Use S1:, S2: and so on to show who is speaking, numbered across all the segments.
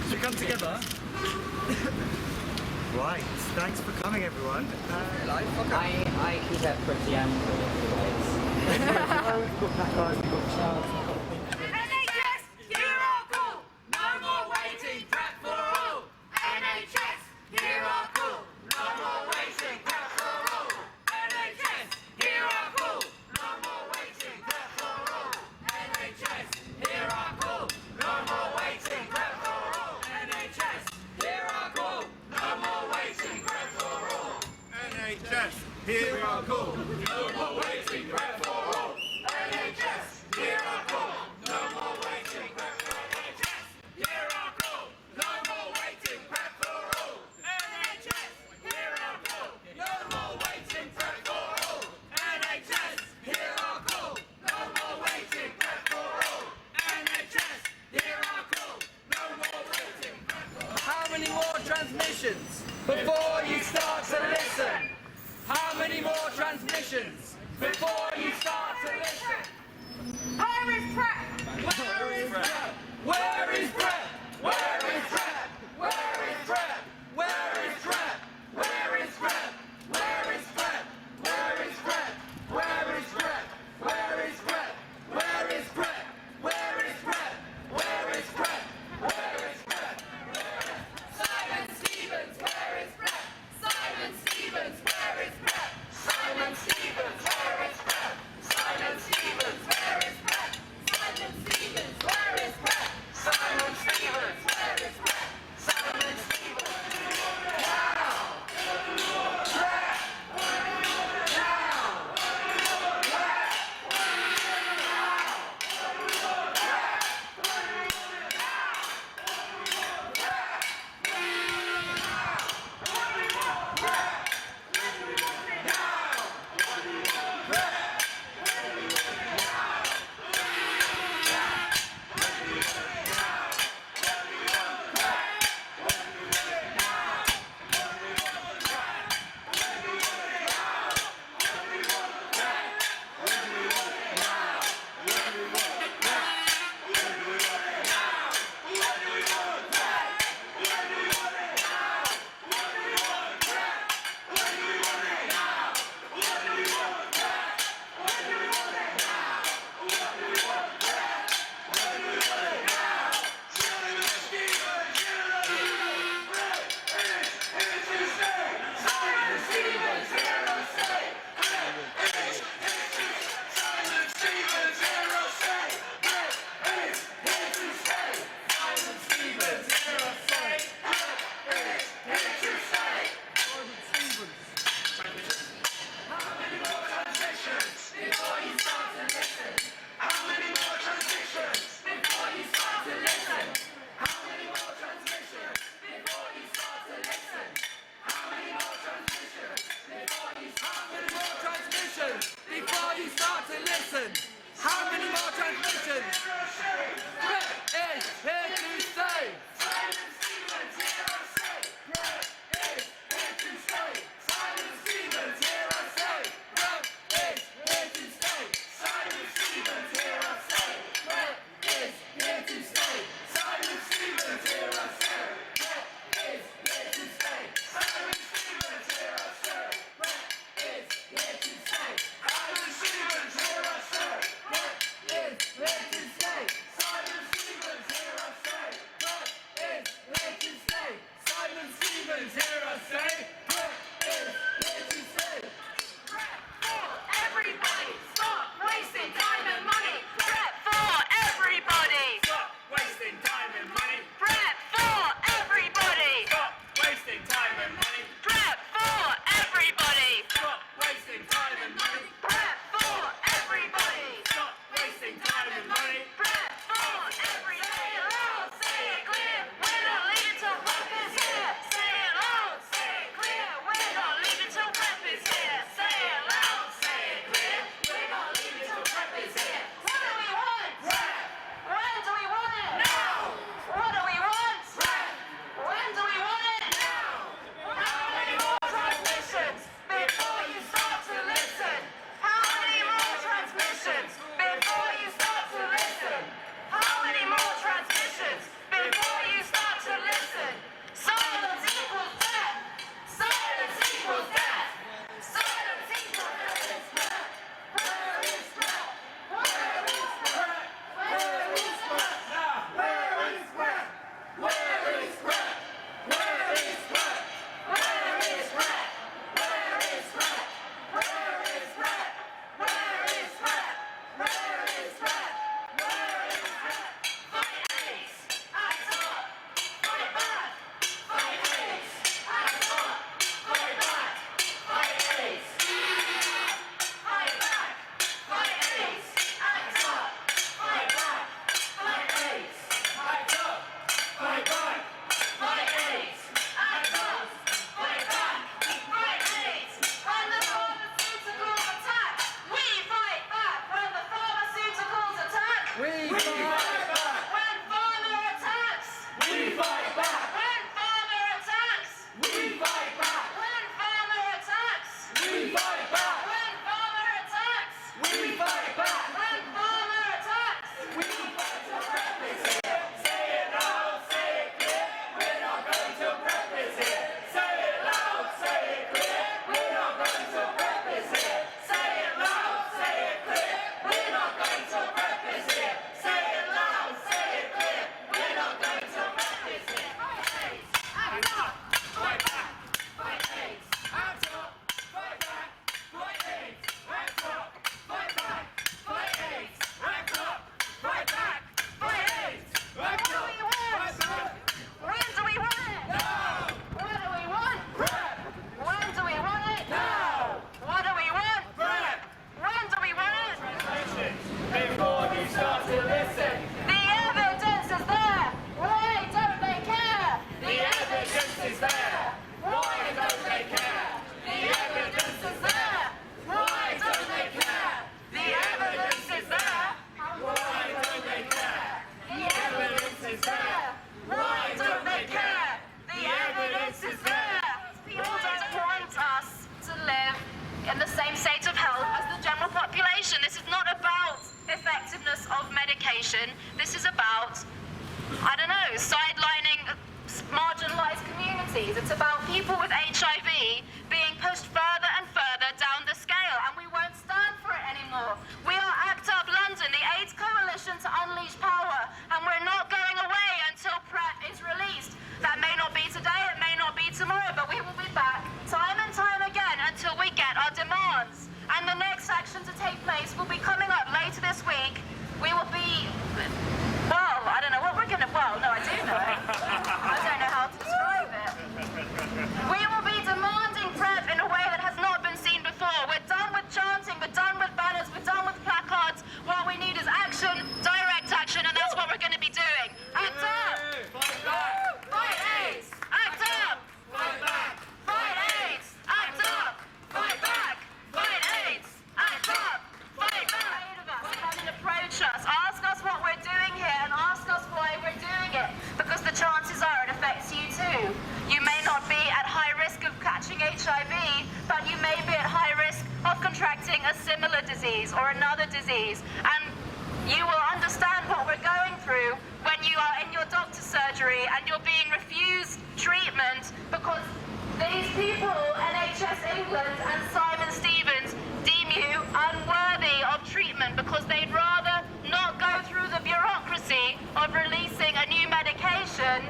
S1: Should we come together? Right, thanks for coming everyone.
S2: I keep it pretty ample.
S3: NHS, hear our call! No more waiting, prep for all! NHS, hear our call! No more waiting, prep for all! NHS, hear our call! No more waiting, prep for all! NHS, hear our call! No more waiting, prep for all! NHS, hear our call! No more waiting, prep for all!
S1: NHS, here we are call.
S3: No more waiting, prep for all! NHS, hear our call! No more waiting, prep for all! NHS, hear our call! No more waiting, prep for all! NHS, hear our call! No more waiting, prep for all! NHS, hear our call! No more waiting, prep for all! NHS, hear our call! No more waiting, prep for all!
S4: How many more transmissions before you start to listen? How many more transmissions before you start to listen?
S3: Where is prep?
S4: Where is prep? Where is prep? Where is prep? Where is prep? Where is prep? Where is prep? Where is prep? Where is prep? Where is prep? Where is prep? Where is prep? Where is prep? Where is prep? Where is prep?
S3: Simon Stevens, where is prep? Simon Stevens, where is prep? Simon Stevens, where is prep?
S5: is about, I don't know, sidelining marginalised communities. It's about people with HIV being pushed further and further down the scale, and we won't stand for it anymore. We are ACT UP London, the AIDS Coalition to unleash power, and we're not going away until PrEP is released. That may not be today, it may not be tomorrow, but we will be back time and time again until we get our demands. And the next action to take place will be coming up later this week. We will be, well, I don't know what we're going to, well, no, I do know. I don't know how to describe it. We will be demanding PrEP in a way that has not been seen before. We're done with chanting, we're done with banners, we're done with placards. What we need is action, direct action, and that's what we're going to be doing. ACT UP!
S3: Fight back!
S5: Fight AIDS! ACT UP!
S3: Fight back!
S5: Fight AIDS! ACT UP! Fight back! Fight AIDS! ACT UP! Fight back! Come and approach us, ask us what we're doing here, and ask us why we're doing it. Because the chances are it affects you too. You may not be at high risk of catching HIV, but you may be at high risk of contracting a similar disease or another disease. And you will understand what we're going through when you are in your doctor's surgery and you're being refused treatment because these people, NHS England and Simon Stevens, deem you unworthy of treatment because they'd rather not go through the bureaucracy of releasing a new medication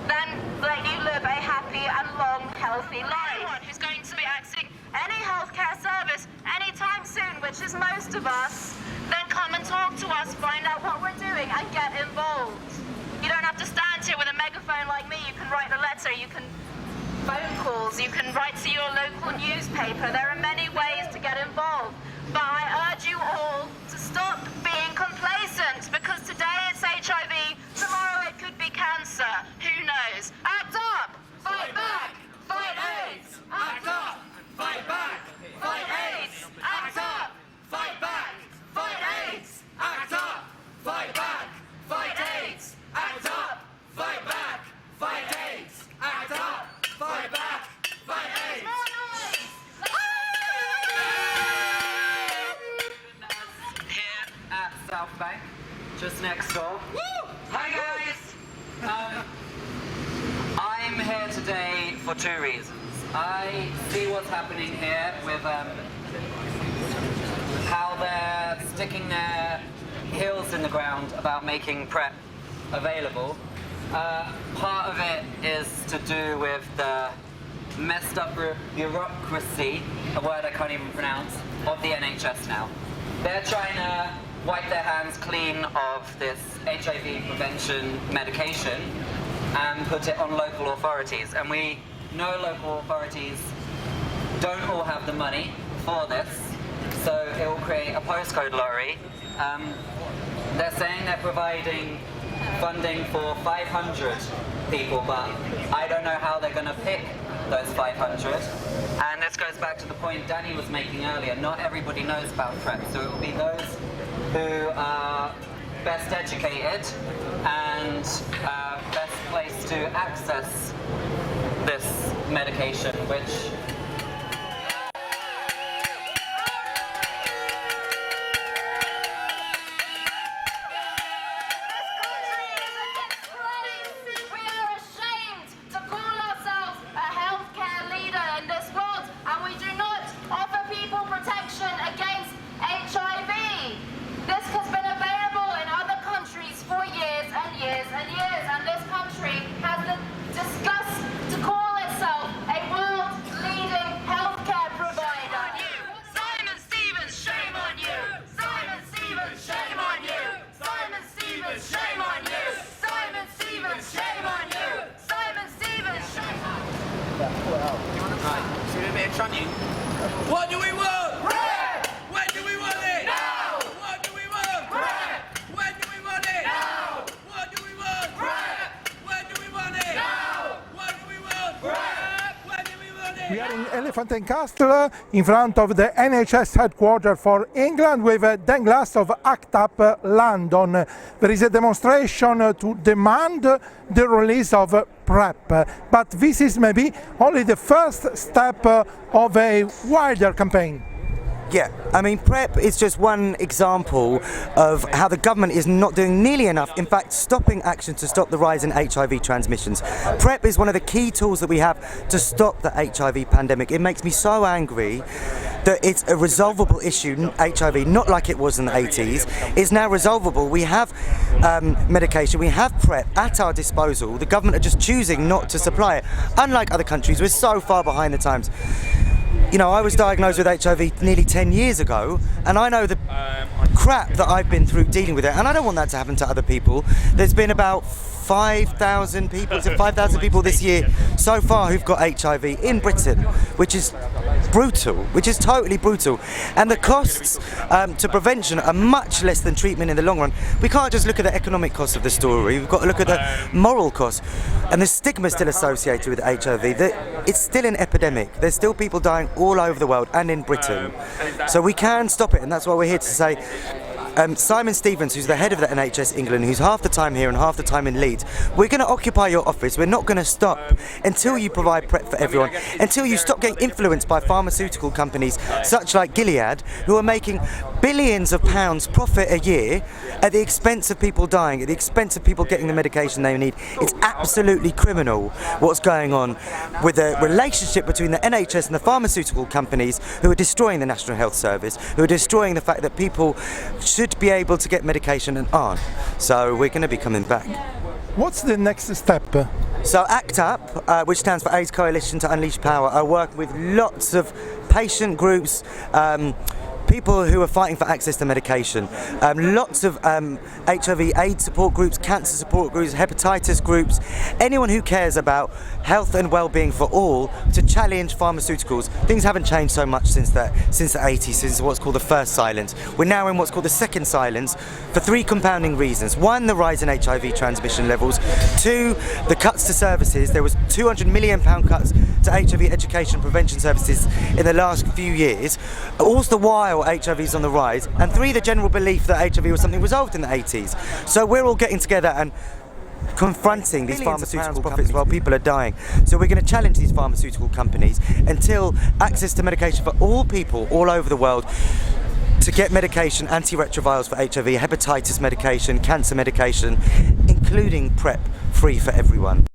S5: than let you live a happy and long, healthy life. Anyone who's going to be accessing any healthcare service anytime soon, which is most of us, then come and talk to us, find out what we're doing, and get involved. You don't have to stand here with a megaphone like me. You can write a letter, you can phone calls, you can write to your local newspaper. There are many ways to get involved. But I urge you all to stop being complacent because today it's HIV, tomorrow it could be cancer. Who knows? ACT UP! Fight back! Fight AIDS! ACT UP!
S3: Fight back!
S5: Fight AIDS! ACT UP!
S3: Fight back! Fight AIDS! ACT UP! Fight back! Fight AIDS! ACT UP! Fight back! Fight AIDS! ACT UP! Fight back! Fight AIDS!
S2: Here at South Bank, just next door. Woo! Hi guys! I'm here today for two reasons. I see what's happening here with how they're sticking their heels in the ground about making PrEP available. Part of it is to do with the messed up bureaucracy, a word I can't even pronounce, of the NHS now. They're trying to wipe their hands clean of this HIV prevention medication and put it on local authorities. And we know local authorities don't all have the money for this, so it will create a postcode lottery. They're saying they're providing funding for 500 people, but I don't know how they're going to pick those 500. And this goes back to the point Dani was making earlier. Not everybody knows about PrEP, so it will be those who are best educated and best placed to access this medication, which
S3: What do we want? PrEP! When do we want it? Now! What do we want? PrEP! When do we want it? Now! What do we want? PrEP! When do we want it? Now! What do we want? PrEP! When do we want it?
S6: We are in Elephant and Castle in front of the NHS headquarters for England with Dan Glass of ACT UP London. There is a demonstration to demand the release of PrEP, but this is maybe only the first step of a wider campaign.
S7: Yeah, I mean, PrEP is just one example of how the government is not doing nearly enough, in fact, stopping action to stop the rise in HIV transmissions. PrEP is one of the key tools that we have to stop the HIV pandemic. It makes me so angry that it's a resolvable issue, HIV, not like it was in the 80s. It's now resolvable. We have medication, we have PrEP at our disposal. The government are just choosing not to supply it. Unlike other countries, we're so far behind the times. You know, I was diagnosed with HIV nearly 10 years ago, and I know the crap that I've been through dealing with it, and I don't want that to happen to other people. There's been about 5,000 people this year so far who've got HIV in Britain, which is brutal, which is totally brutal. And the costs to prevention are much less than treatment in the long run. We can't just look at the economic cost of the story, we've got to look at the moral cost. And the stigma still associated with HIV, it's still an epidemic. There's still people dying all over the world and in Britain. So we can stop it, and that's why we're here to say, Simon Stevens, who's the head of the NHS England, who's half the time here and half the time in Leeds, we're going to occupy your office. We're not going to stop until you provide PrEP for everyone, until you stop getting influenced by pharmaceutical companies such like Gilead, who are making billions of pounds profit a year at the expense of people dying, at the expense of people getting the medication they need. It's absolutely criminal what's going on with the relationship between the NHS and the pharmaceutical companies, who are destroying the National Health Service, who are destroying the fact that people should be able to get medication and aren't. So we're going to be coming back.
S6: What's the next step?
S7: So ACT UP, which stands for AIDS Coalition to Unleash Power, are working with lots of patient groups, people who are fighting for access to medication, lots of HIV AIDS support groups, cancer support groups, hepatitis groups, anyone who cares about health and well-being for all, to challenge pharmaceuticals. Things haven't changed so much since the 80s, since what's called the first silence. We're now in what's called the second silence for three compounding reasons. One, the rise in HIV transmission levels. Two, the cuts to services. There was £200 million cuts to HIV education prevention services in the last few years. All the while HIV is on the rise. And three, the general belief that HIV was something resolved in the 80s. So we're all getting together and confronting these pharmaceutical profits while people are dying. So we're going to challenge these pharmaceutical companies until access to medication for all people all over the world, to get medication, antiretrovirals for HIV, hepatitis medication, cancer medication, including PrEP, free for everyone.